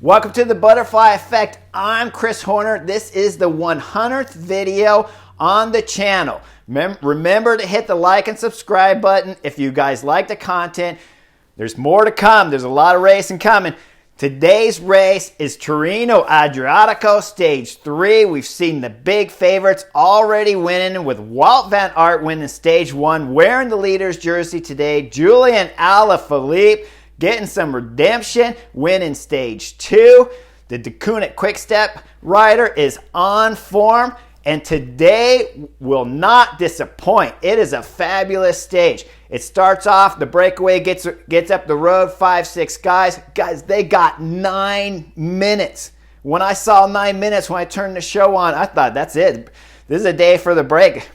Welcome to the Butterfly Effect. I'm Chris Horner. This is the 100th video on the channel. Remember to hit the like and subscribe button if you guys like the content. There's more to come. There's a lot of racing coming. Today's race is Tirreno Adriatico Stage 3. We've seen the big favorites already winning, with Wout van Aert winning Stage 1, wearing the leader's jersey today. Julian Alaphlippe getting some redemption, winning Stage 2. The DeCoonick Quick-Step rider is on form, and today will not disappoint. It is a fabulous stage. It starts off, the breakaway gets up the road, 5-6 guys. Guys, they got 9 minutes. When I saw 9 minutes when I turned the show on, I thought, that's it. This is a day for the break.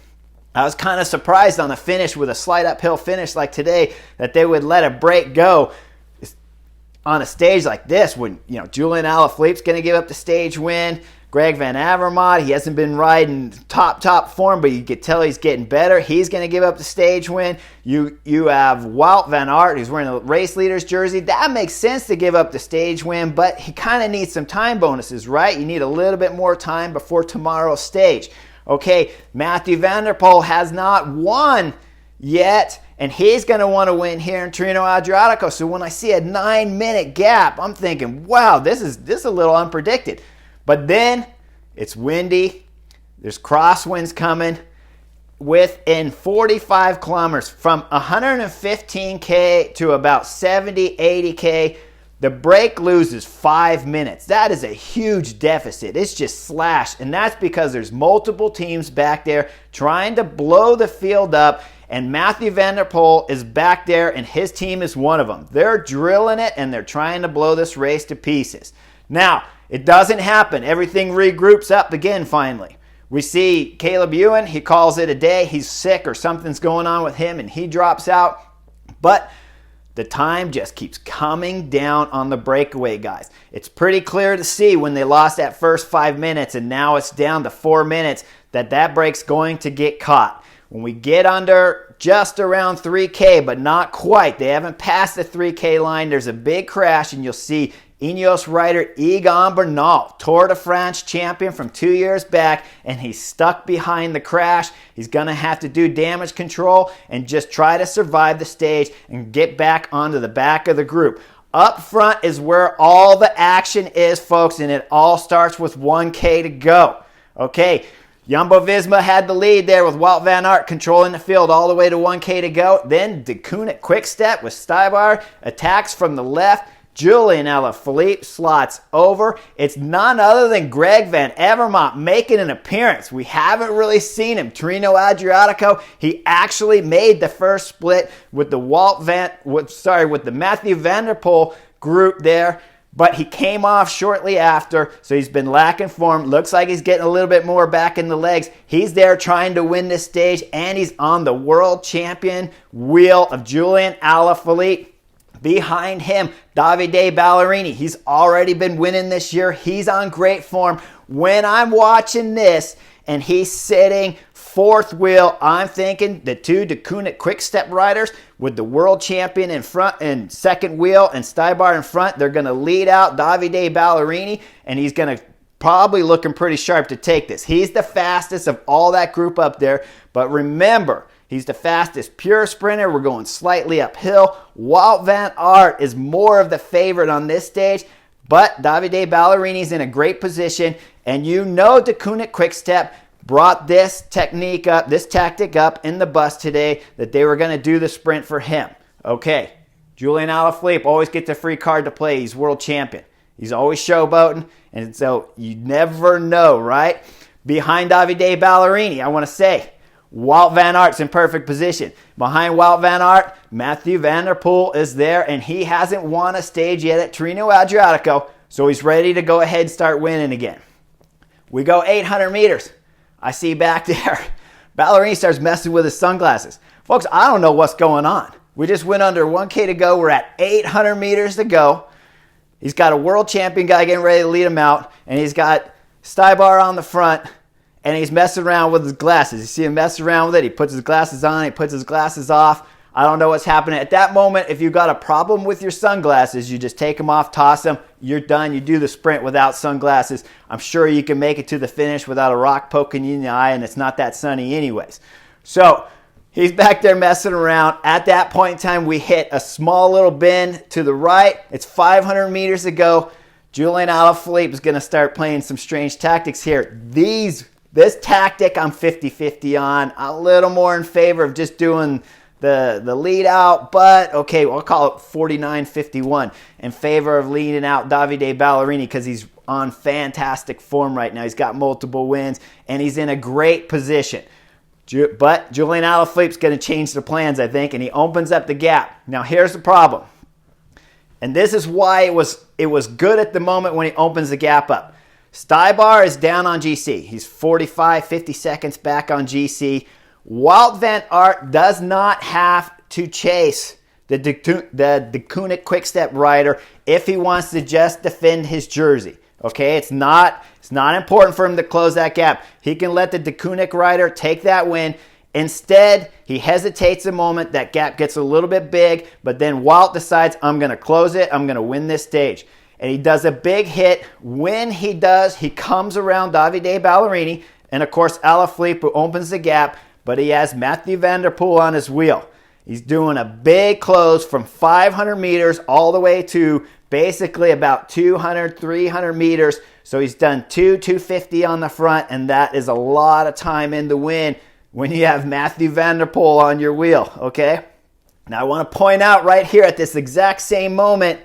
I was kind of surprised on the finish, with a slight uphill finish like today, that they would let a break go on a stage like this when, Julian Alaphilippe's going to give up the stage win. Greg Van Avermaet, he hasn't been riding top form, but you could tell he's getting better. He's going to give up the stage win. You have Wout van Aert, who's wearing a race leader's jersey. That makes sense to give up the stage win, but he kind of needs some time bonuses, right? You need a little bit more time before tomorrow's stage. Okay, Mathieu van der Poel has not won yet, and he's going to want to win here in Tirreno Adriatico. So when I see a 9-minute gap, I'm thinking, wow, this is a little unpredicted. But then it's windy. There's crosswinds coming. Within 45 kilometers, from 115K to about 70, 80K, the break loses 5 minutes. That is a huge deficit. It's just slashed. And that's because there's multiple teams back there trying to blow the field up. And Mathieu van der Poel is back there, and his team is one of them. They're drilling it, and they're trying to blow this race to pieces. Now, it doesn't happen. Everything regroups up again finally. We see Caleb Ewan, he calls it a day. He's sick or something's going on with him, and he drops out. But the time just keeps coming down on the breakaway guys. It's pretty clear to see when they lost that first 5 minutes, and now it's down to 4 minutes, that break's going to get caught. When we get under just around 3K, but not quite, they haven't passed the 3K line, there's a big crash, and you'll see Ineos rider Egan Bernal, Tour de France champion from 2 years back, and he's stuck behind the crash. He's going to have to do damage control and just try to survive the stage and get back onto the back of the group. Up front is where all the action is, folks, and it all starts with 1K to go. Okay, Jumbo-Visma had the lead there with Wout van Aert controlling the field all the way to 1K to go. Then DeCoonick Quick-Step with Stybar attacks from the left. Julian Alaphilippe slots over. It's none other than Greg Van Avermaet making an appearance. We haven't really seen him. Tirreno Adriatico, he actually made the first split with the Mathieu van der Poel group there, but he came off shortly after, so he's been lacking form. Looks like he's getting a little bit more back in the legs. He's there trying to win this stage, and he's on the world champion wheel of Julian Alaphilippe. Behind him, Davide Ballerini. He's already been winning this year. He's on great form. When I'm watching this and he's sitting fourth wheel, I'm thinking the two DeCoonick Quick-Step riders with the world champion in front and second wheel and Stybar in front, they're going to lead out Davide Ballerini, and he's going to probably looking pretty sharp to take this. He's the fastest of all that group up there, but remember, he's the fastest pure sprinter. We're going slightly uphill. Wout van Aert is more of the favorite on this stage, but Davide Ballerini's in a great position, and DeCoonick Quick-Step brought this tactic up in the bus today, that they were going to do the sprint for him. Okay, Julian Alaphilippe always gets a free card to play. He's world champion. He's always showboating, and so you never know, right? Behind Davide Ballerini, I want to say, Wout van Aert's in perfect position. Behind Wout van Aert, Mathieu van der Poel is there, and he hasn't won a stage yet at Tirreno Adriatico, so he's ready to go ahead and start winning again. We go 800 meters. I see back there, Ballerini starts messing with his sunglasses. Folks, I don't know what's going on. We just went under 1K to go. We're at 800 meters to go. He's got a world champion guy getting ready to lead him out, and he's got Stybar on the front, and he's messing around with his glasses. You see him messing around with it. He puts his glasses on, he puts his glasses off. I don't know what's happening. At that moment, if you got a problem with your sunglasses, you just take them off, toss them, you're done. You do the sprint without sunglasses. I'm sure you can make it to the finish without a rock poking you in the eye, and it's not that sunny anyways. So he's back there messing around. At that point in time, we hit a small little bend to the right. It's 500 meters to go. Julian Alaphilippe is going to start playing some strange tactics here. This tactic I'm 50-50 on. A little more in favor of just doing the lead out, but okay, we'll call it 49-51 in favor of leading out Davide Ballerini because he's on fantastic form right now. He's got multiple wins, and he's in a great position. But Julian Alaphilippe's going to change the plans, I think, and he opens up the gap. Now, here's the problem. And this is why it was good at the moment when he opens the gap up. Stybar is down on GC. He's 45, 50 seconds back on GC. Wout van Aert does not have to chase the Deceuninck Quick-Step rider if he wants to just defend his jersey. Okay, it's not important for him to close that gap. He can let the Deceuninck rider take that win. Instead, he hesitates a moment. That gap gets a little bit big, but then Wout decides, I'm going to close it. I'm going to win this stage. And he does a big hit. When he does, he comes around Davide Ballerini, and of course, Alaphilippe, who opens the gap, but he has Mathieu van der Poel on his wheel. He's doing a big close from 500 meters all the way to basically about 200, 300 meters. So he's done 250 on the front, and that is a lot of time in the win when you have Mathieu van der Poel on your wheel, okay? Now I want to point out right here at this exact same moment,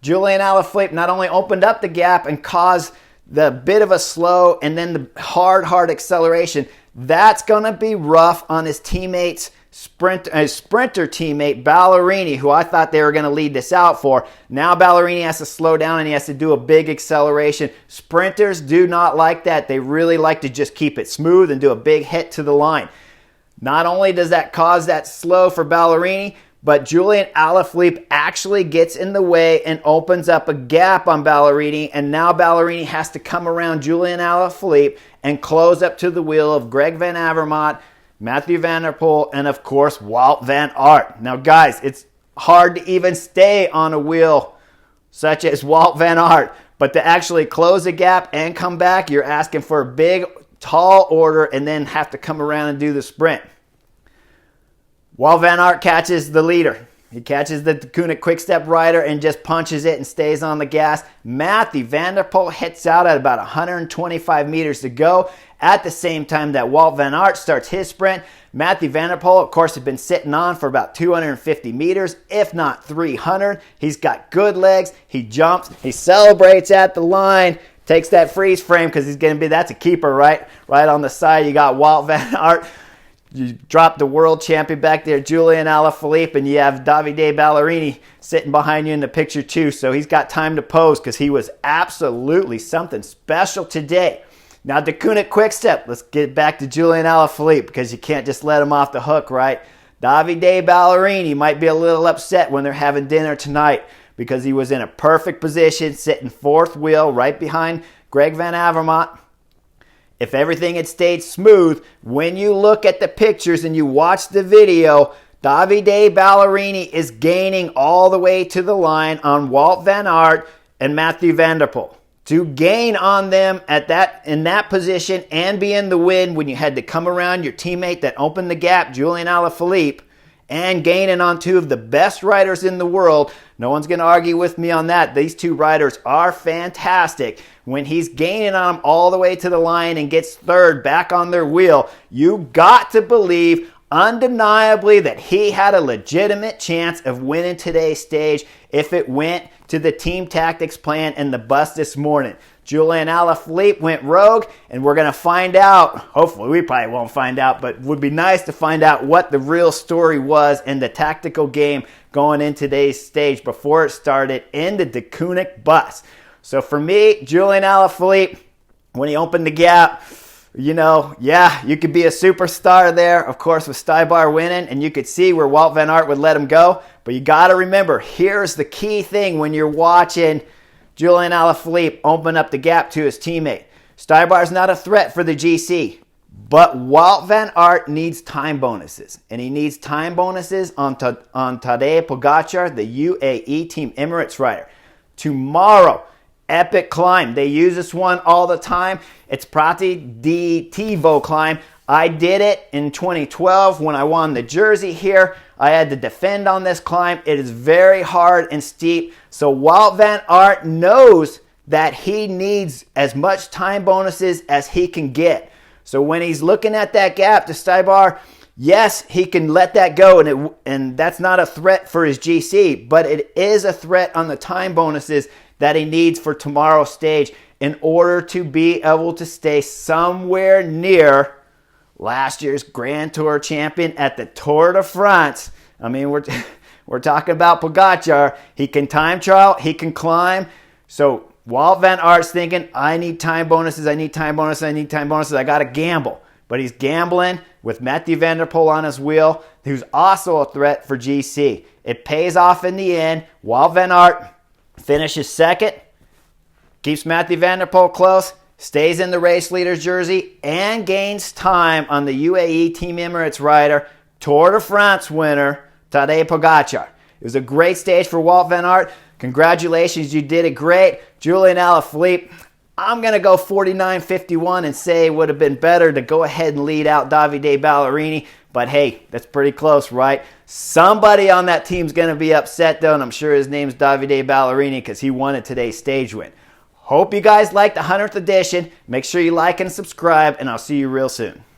Julian Alaphilippe not only opened up the gap and caused the bit of a slow and then the hard acceleration. That's going to be rough on his teammates, sprinter teammate Ballerini, who I thought they were going to lead this out for. Now Ballerini has to slow down and he has to do a big acceleration. Sprinters do not like that. They really like to just keep it smooth and do a big hit to the line. Not only does that cause that slow for Ballerini, but Julian Alaphilippe actually gets in the way and opens up a gap on Ballerini, and now Ballerini has to come around Julian Alaphilippe and close up to the wheel of Greg Van Avermaet, Mathieu van der Poel, and of course Wout van Aert. Now guys, it's hard to even stay on a wheel such as Wout van Aert, but to actually close a gap and come back, you're asking for a big, tall order and then have to come around and do the sprint. Wout van Aert catches the leader. He catches the Deceuninck Quick-Step rider and just punches it and stays on the gas. Mathieu van der Poel hits out at about 125 meters to go. At the same time that Wout van Aert starts his sprint, Mathieu van der Poel, of course, has been sitting on for about 250 meters, if not 300. He's got good legs. He jumps. He celebrates at the line. Takes that freeze frame because he's going to be, that's a keeper, right? Right on the side, you got Wout van Aert. You drop the world champion back there, Julian Alaphilippe, and you have Davide Ballerini sitting behind you in the picture too. So he's got time to pose because he was absolutely something special today. Now, Deceuninck Quick-Step. Let's get back to Julian Alaphilippe because you can't just let him off the hook, right? Davide Ballerini might be a little upset when they're having dinner tonight because he was in a perfect position, sitting fourth wheel right behind Greg Van Avermaet. If everything had stayed smooth, when you look at the pictures and you watch the video, Davide Ballerini is gaining all the way to the line on Wout van Aert and Mathieu van der Poel. To gain on them in that position and be in the win when you had to come around your teammate that opened the gap, Julian Alaphilippe, and gaining on two of the best riders in the world. No one's going to argue with me on that. These two riders are fantastic. When he's gaining on them all the way to the line and gets third back on their wheel, you got to believe undeniably that he had a legitimate chance of winning today's stage if it went to the team tactics plan and the bus this morning. Julian Alaphilippe went rogue, and we're going to find out. Hopefully, we probably won't find out, but it would be nice to find out what the real story was in the tactical game going in today's stage before it started in the Deceuninck bus. So for me, Julian Alaphilippe, when he opened the gap, you could be a superstar there, of course, with Stybar winning, and you could see where Wout van Aert would let him go. But you got to remember, here's the key thing when you're watching Julian Alaphilippe open up the gap to his teammate. Stybar's not a threat for the GC. But Wout van Aert needs time bonuses, and he needs time bonuses on Tadej Pogacar, the UAE Team Emirates rider. Tomorrow, epic climb. They use this one all the time. It's Prati di Tivo climb. I did it in 2012 when I won the jersey here. I had to defend on this climb. It is very hard and steep. So Wout van Aert knows that he needs as much time bonuses as he can get. So when he's looking at that gap to Stybar, yes, he can let that go, and that's not a threat for his GC, but it is a threat on the time bonuses that he needs for tomorrow's stage in order to be able to stay somewhere near last year's Grand Tour champion at the Tour de France. I mean, we're talking about Pogacar. He can time trial, he can climb. So Wout van Aert's thinking, I need time bonuses, I need time bonuses, I need time bonuses, I got to gamble. But he's gambling with Mathieu van der Poel on his wheel, who's also a threat for GC. It pays off in the end. Wout van Aert finishes second, keeps Mathieu van der Poel close, stays in the race leader's jersey, and gains time on the UAE Team Emirates rider, Tour de France winner, Tadej Pogacar. It was a great stage for Wout van Aert. Congratulations, you did it great. Julian Alaphilippe, I'm going to go 49.51 and say it would have been better to go ahead and lead out Davide Ballerini. But hey, that's pretty close, right? Somebody on that team's going to be upset, though, and I'm sure his name's Davide Ballerini because he won at today's stage win. Hope you guys liked the 100th edition. Make sure you like and subscribe, and I'll see you real soon.